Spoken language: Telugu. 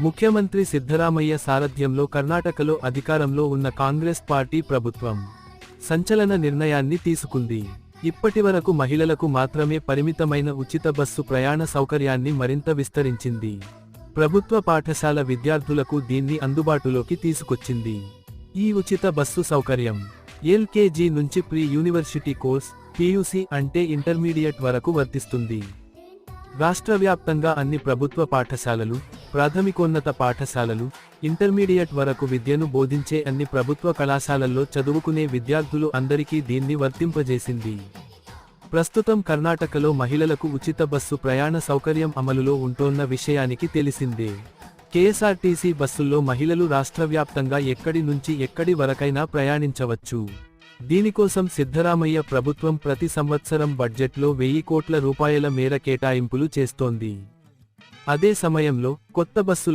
ముఖ్యమంత్రి సిద్ధరామయ్య సారథ్యంలో కర్ణాటకలో అధికారంలో ఉన్న కాంగ్రెస్ పార్టీ ప్రభుత్వం సంచలన నిర్ణయాన్ని తీసుకుంది. ఇప్పటివరకు మహిళలకు మాత్రమే పరిమితమైన ఉచిత బస్సు ప్రయాణ సౌకర్యాన్ని మరింత విస్తరించింది. ప్రభుత్వ పాఠశాల విద్యార్థులకు దీన్ని అందుబాటులోకి తీసుకొచ్చింది. ఈ ఉచిత బస్సు సౌకర్యం ఎల్కేజీ నుంచి ప్రీ యూనివర్సిటీ కోర్స్ పీయూసీ అంటే ఇంటర్మీడియట్ వరకు వర్తిస్తుంది. రాష్ట్ర వ్యాప్తంగా అన్ని ప్రభుత్వ పాఠశాలలు, ప్రాథమికోన్నత పాఠశాలలు, ఇంటర్మీడియట్ వరకు విద్యను బోధించే అన్ని ప్రభుత్వ కళాశాలల్లో చదువుకునే విద్యార్థులు అందరికీ దీన్ని వర్తింపజేసింది. ప్రస్తుతం కర్ణాటకలో మహిళలకు ఉచిత బస్సు ప్రయాణ సౌకర్యం అమలులో ఉంటోన్న విషయానికి తెలిసిందే. కేఎస్ఆర్టీసీ బస్సుల్లో మహిళలు రాష్ట్ర వ్యాప్తంగా ఎక్కడి నుంచి ఎక్కడి వరకైనా ప్రయాణించవచ్చు. దీనికోసం సిద్ధరామయ్య ప్రభుత్వం ప్రతి సంవత్సరం బడ్జెట్లో 1000 కోట్ల రూపాయల మేర కేటాయింపులు చేస్తోంది. అదే సమయంలో కొత్త బస్సులను